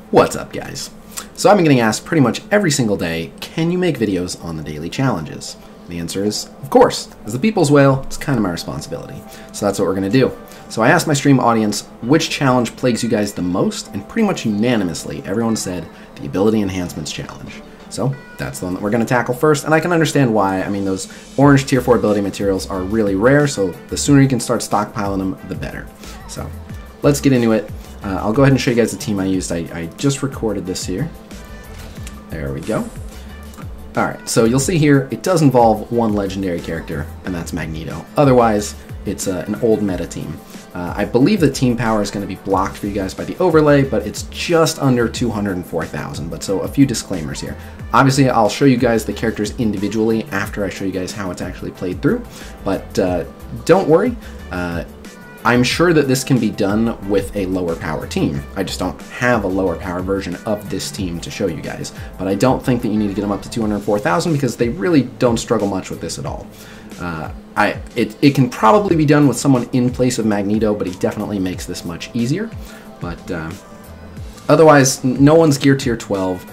What's up, guys? So I've been getting asked pretty much every single day, can you make videos on the daily challenges? And the answer is, of course. As the people's whale, it's kind of my responsibility. So that's what we're going to do. So I asked my stream audience which challenge plagues you guys the most, and pretty much unanimously, everyone said the Ability Enhancements challenge. So that's the one that we're going to tackle first, and I can understand why. I mean, those orange tier 4 ability materials are really rare, so the sooner you can start stockpiling them, the better. So let's get into it. I'll go ahead and show you guys the team I used. I just recorded this here. There we go. Alright, so you'll see here, it does involve one legendary character, and that's Magneto. Otherwise, it's an old meta team. I believe the team power is going to be blocked for you guys by the overlay, but it's just under 204,000. But so a few disclaimers here. Obviously, I'll show you guys the characters individually after I show you guys how it's actually played through. But don't worry. I'm sure that this can be done with a lower power team. I just don't have a lower power version of this team to show you guys. But I don't think that you need to get them up to 204,000 because they really don't struggle much with this at all. It can probably be done with someone in place of Magneto, but he definitely makes this much easier. But otherwise, no one's gear tier 12.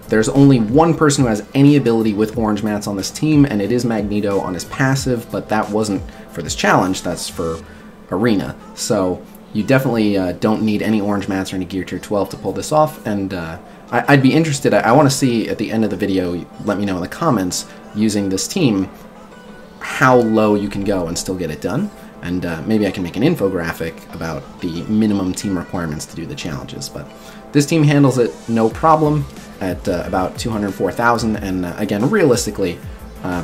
There's only one person who has any ability with orange mats on this team, and it is Magneto on his passive, but that wasn't for this challenge, that's for Arena. So you definitely don't need any orange mats or any gear tier 12 to pull this off, and I'd be interested, I want to see at the end of the video, let me know in the comments, using this team, how low you can go and still get it done, and maybe I can make an infographic about the minimum team requirements to do the challenges. But this team handles it no problem at about 204,000, and again, realistically,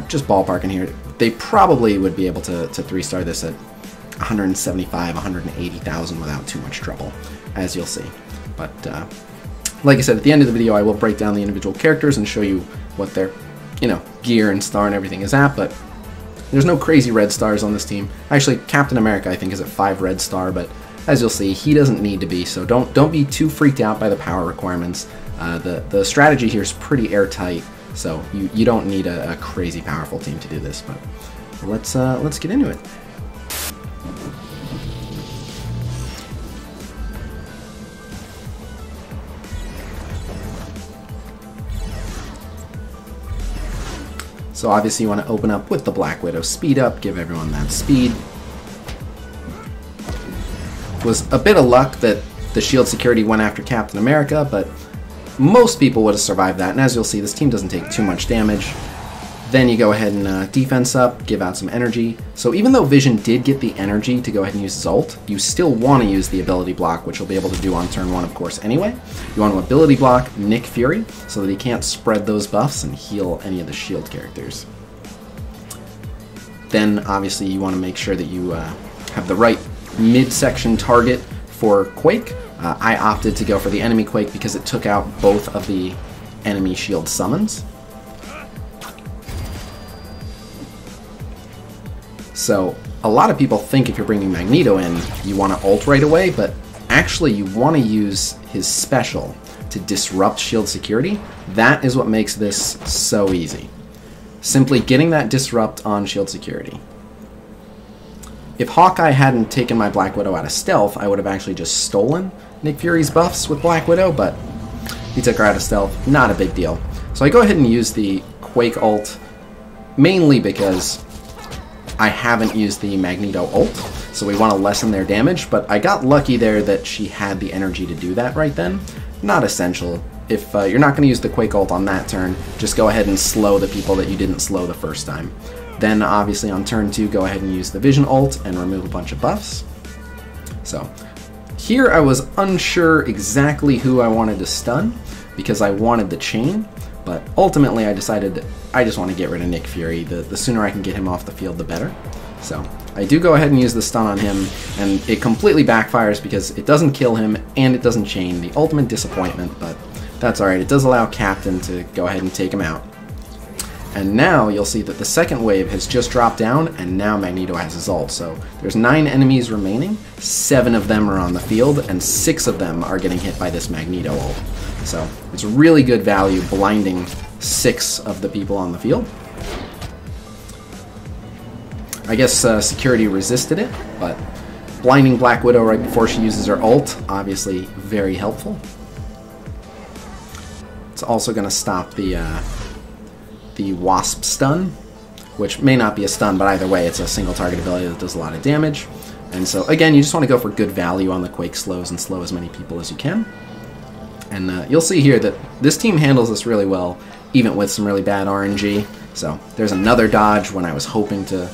just ballparking here, they probably would be able to 3-star this at 175, 180,000 without too much trouble, as you'll see. But like I said, at the end of the video, I will break down the individual characters and show you what their, gear and star and everything is at, but there's no crazy red stars on this team. Actually, Captain America, I think, is at 5 red star, but as you'll see, he doesn't need to be, so don't be too freaked out by the power requirements. The strategy here is pretty airtight, so you don't need a crazy powerful team to do this, but let's get into it. So obviously you want to open up with the Black Widow speed up, give everyone that speed. It was a bit of luck that the shield security went after Captain America, but most people would have survived that, and as you'll see, this team doesn't take too much damage. Then you go ahead and defense up, give out some energy. So even though Vision did get the energy to go ahead and use his ult, you still want to use the ability block, which you'll be able to do on turn 1, of course, anyway. You want to ability block Nick Fury so that he can't spread those buffs and heal any of the shield characters. Then, obviously, you want to make sure that you have the right midsection target for Quake. I opted to go for the enemy Quake because it took out both of the enemy shield summons. So a lot of people think if you're bringing Magneto in, you want to ult right away, but actually you want to use his special to disrupt shield security. That is what makes this so easy. Simply getting that disrupt on shield security. If Hawkeye hadn't taken my Black Widow out of stealth, I would have actually just stolen Nick Fury's buffs with Black Widow, but he took her out of stealth, not a big deal. So I go ahead and use the Quake ult, mainly because I haven't used the Magneto ult, so we want to lessen their damage, but I got lucky there that she had the energy to do that right then. Not essential. If you're not going to use the Quake ult on that turn, just go ahead and slow the people that you didn't slow the first time. Then obviously on turn 2, go ahead and use the Vision ult and remove a bunch of buffs. So here I was unsure exactly who I wanted to stun because I wanted the chain. But ultimately, I decided I just want to get rid of Nick Fury. The sooner I can get him off the field, the better. So I do go ahead and use the stun on him, and it completely backfires because it doesn't kill him and it doesn't chain. The ultimate disappointment, but that's alright. It does allow Captain to go ahead and take him out. And now you'll see that the second wave has just dropped down, and now Magneto has his ult. So there's 9 enemies remaining, 7 of them are on the field, and 6 of them are getting hit by this Magneto ult. So it's really good value blinding 6 of the people on the field. I guess security resisted it, but blinding Black Widow right before she uses her ult, obviously very helpful. It's also going to stop the Wasp stun, which may not be a stun, but either way, it's a single target ability that does a lot of damage. And so, again, you just want to go for good value on the Quake slows and slow as many people as you can. And you'll see here that this team handles this really well, even with some really bad RNG. So there's another dodge when I was hoping to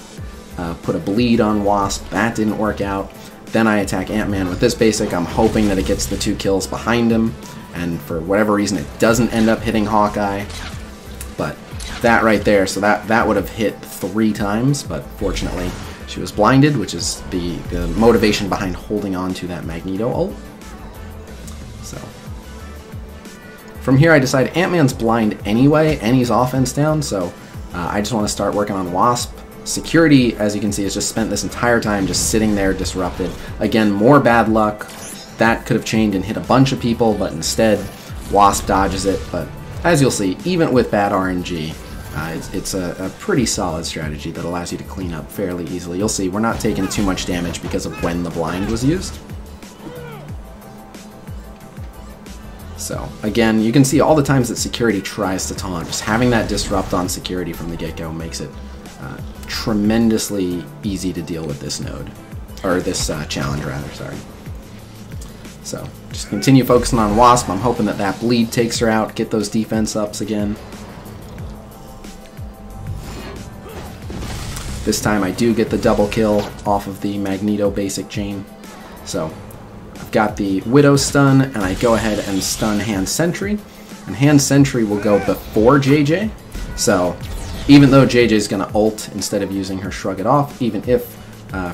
put a bleed on Wasp. That didn't work out. Then I attack Ant-Man with this basic. I'm hoping that it gets the 2 kills behind him. And for whatever reason, it doesn't end up hitting Hawkeye. But that right there, so that would have hit 3 times, but fortunately she was blinded, which is the motivation behind holding on to that Magneto ult. So from here I decide Ant-Man's blind anyway, and he's offense down, so I just want to start working on Wasp. Security, as you can see, has just spent this entire time just sitting there disrupted. Again, more bad luck. That could have chained and hit a bunch of people, but instead Wasp dodges it. But as you'll see, even with bad RNG, it's a pretty solid strategy that allows you to clean up fairly easily. You'll see we're not taking too much damage because of when the blind was used. So again, you can see all the times that Security tries to taunt. Just having that disrupt on Security from the get-go makes it tremendously easy to deal with this node, or this challenge rather, sorry. So just continue focusing on Wasp. I'm hoping that that bleed takes her out, get those defense ups again. This time I do get the double kill off of the Magneto basic chain. So I've got the Widow stun, and I go ahead and stun Hand Sentry. And Hand Sentry will go before JJ. So even though JJ is going to ult instead of using her Shrug It Off, even if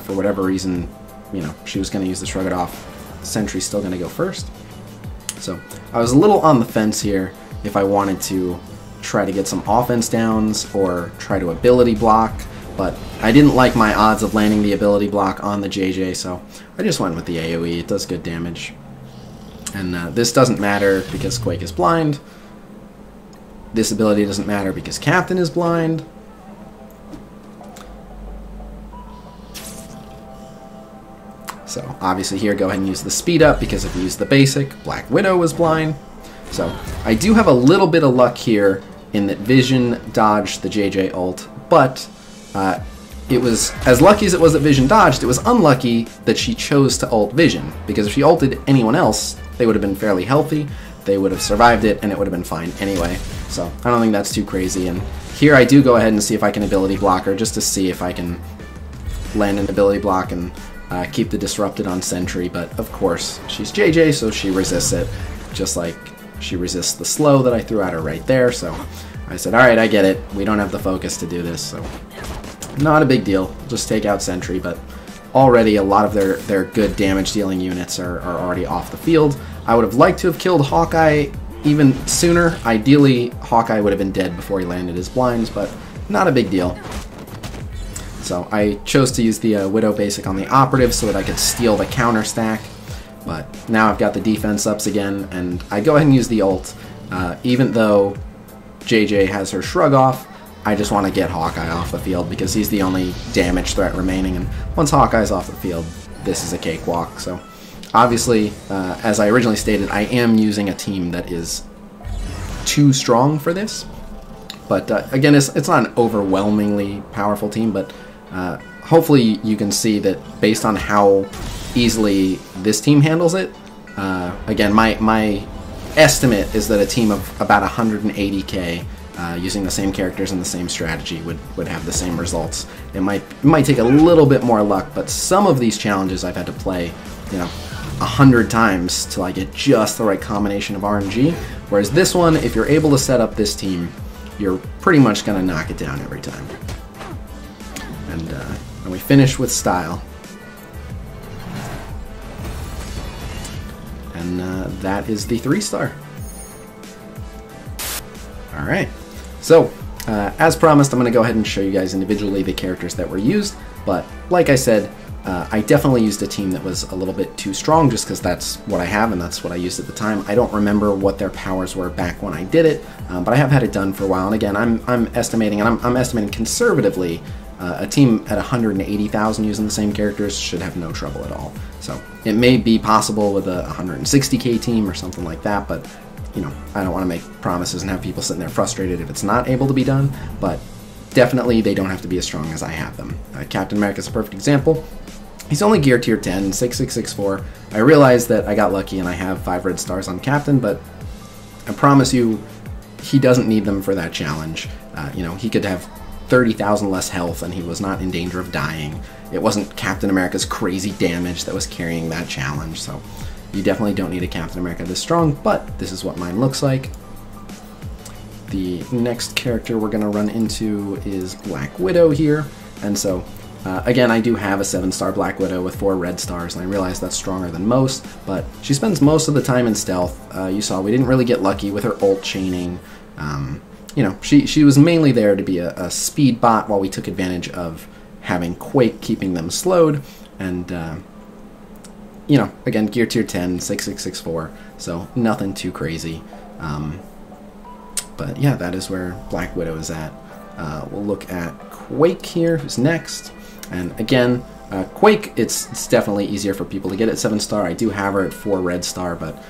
for whatever reason, you know, she was going to use the Shrug It Off, Sentry's still going to go first. So I was a little on the fence here if I wanted to try to get some offense downs or try to ability block, but I didn't like my odds of landing the ability block on the JJ, so I just went with the AoE. It does good damage. And this doesn't matter because Quake is blind. This ability doesn't matter because Captain is blind. So obviously here, go ahead and use the speed up because if you use the basic, Black Widow was blind. So I do have a little bit of luck here in that Vision dodged the JJ ult, but it was as lucky as it was that Vision dodged, it was unlucky that she chose to ult Vision, because if she ulted anyone else, they would have been fairly healthy, they would have survived it, and it would have been fine anyway. So I don't think that's too crazy. And here I do go ahead and see if I can ability block her, just to see if I can land an ability block and keep the disrupted on Sentry. But of course, she's JJ, so she resists it, just like she resists the slow that I threw at her right there. So I said, alright, I get it. We don't have the focus to do this, so not a big deal. Just take out Sentry, but already a lot of their good damage dealing units are already off the field. I would have liked to have killed Hawkeye even sooner. Ideally, Hawkeye would have been dead before he landed his blinds, but not a big deal. So I chose to use the Widow basic on the operative so that I could steal the counter stack. But now I've got the defense ups again, and I go ahead and use the ult. Even though JJ has her Shrug Off, I just want to get Hawkeye off the field because he's the only damage threat remaining, and once Hawkeye's off the field, this is a cakewalk. So obviously, as I originally stated, I am using a team that is too strong for this. But again, it's not an overwhelmingly powerful team, but hopefully you can see that based on how easily this team handles it. Again, my estimate is that a team of about 180k using the same characters and the same strategy would have the same results. It might take a little bit more luck, but some of these challenges I've had to play, you know, 100 times till I get just the right combination of RNG. Whereas this one, if you're able to set up this team, you're pretty much going to knock it down every time. And we finish with style. And that is the 3-star. Alright, so as promised, I'm going to go ahead and show you guys individually the characters that were used, but like I said, I definitely used a team that was a little bit too strong just because that's what I have and that's what I used at the time. I don't remember what their powers were back when I did it, but I have had it done for a while, and again, I'm estimating, and I'm estimating conservatively, a team at 180,000 using the same characters should have no trouble at all. So it may be possible with a 160k team or something like that, but you know, I don't want to make promises and have people sitting there frustrated if it's not able to be done, but definitely they don't have to be as strong as I have them. Captain America is a perfect example. He's only gear tier 10, 6664. I realize that I got lucky and I have 5 red stars on Captain, but I promise you, he doesn't need them for that challenge. You know, he could have 30,000 less health and he was not in danger of dying. It wasn't Captain America's crazy damage that was carrying that challenge, so you definitely don't need a Captain America this strong, but this is what mine looks like. The next character we're going to run into is Black Widow here, and so again, I do have a 7-star Black Widow with 4 red stars, and I realize that's stronger than most, but she spends most of the time in stealth. You saw we didn't really get lucky with her ult chaining. You know, she was mainly there to be a speed bot while we took advantage of having Quake keeping them slowed, and you know, again, gear tier 10, 6664, so nothing too crazy. But yeah, that is where Black Widow is at. We'll look at Quake here, who's next. And again, Quake, it's definitely easier for people to get at 7-star. I do have her at 4 red star, but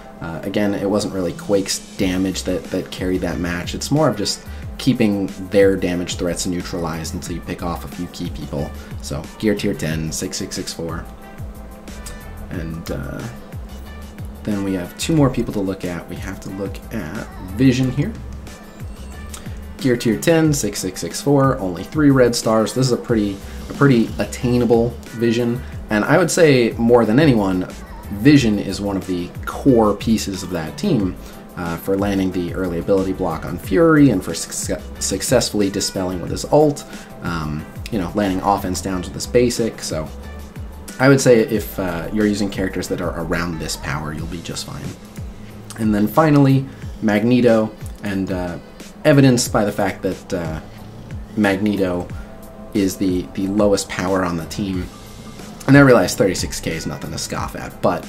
again, it wasn't really Quake's damage that carried that match. It's more of just keeping their damage threats neutralized until you pick off a few key people. So gear tier 10, 6664. And then we have 2 more people to look at. We have to look at Vision here. Gear tier 10, 6664, only 3 red stars. This is a pretty attainable Vision, and I would say more than anyone, Vision is one of the core pieces of that team for landing the early ability block on Fury and for successfully dispelling with his ult, you know, landing offense downs with his basic. So I would say if you're using characters that are around this power, you'll be just fine. And then finally, Magneto, and evidenced by the fact that Magneto is the lowest power on the team. And I realize 36k is nothing to scoff at, but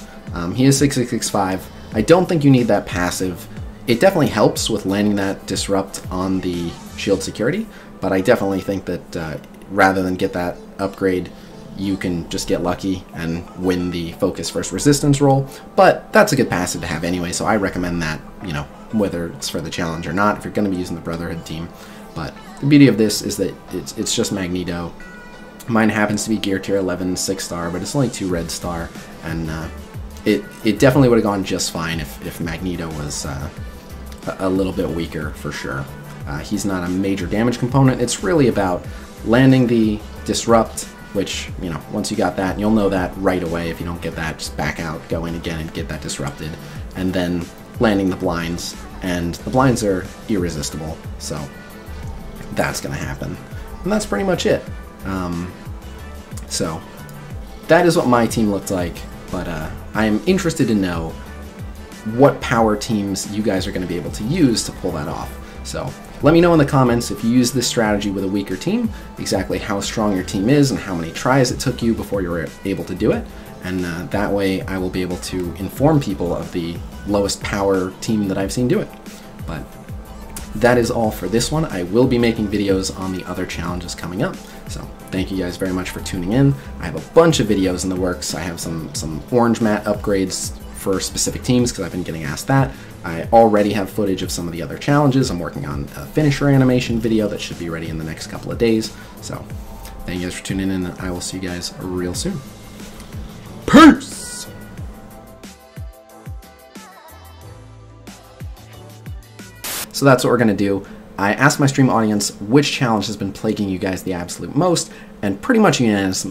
he is 6665. I don't think you need that passive. It definitely helps with landing that disrupt on the shield security, but I definitely think that rather than get that upgrade, you can just get lucky and win the focus versus resistance roll. But that's a good passive to have anyway, so I recommend that, you know, whether it's for the challenge or not, if you're going to be using the Brotherhood team. But the beauty of this is that it's just Magneto. Mine happens to be gear tier 11, 6-star, but it's only 2 red star, and it definitely would have gone just fine if Magneto was a little bit weaker, for sure. He's not a major damage component. It's really about landing the disrupt, which, you know, once you got that, and you'll know that right away. If you don't get that, just back out, go in again and get that disrupted, and then landing the blinds, and the blinds are irresistible, so that's going to happen. And that's pretty much it. So that is what my team looked like, but I am interested to know what power teams you guys are going to be able to use to pull that off. So let me know in the comments if you use this strategy with a weaker team, exactly how strong your team is and how many tries it took you before you were able to do it. And that way I will be able to inform people of the lowest power team that I've seen do it. But that is all for this one. I will be making videos on the other challenges coming up. So thank you guys very much for tuning in. I have a bunch of videos in the works. I have some orange mat upgrades for specific teams because I've been getting asked that. I already have footage of some of the other challenges. I'm working on a finisher animation video that should be ready in the next couple of days. So thank you guys for tuning in, and I will see you guys real soon. Peace! So that's what we're going to do. I asked my stream audience which challenge has been plaguing you guys the absolute most, and pretty much unanimous.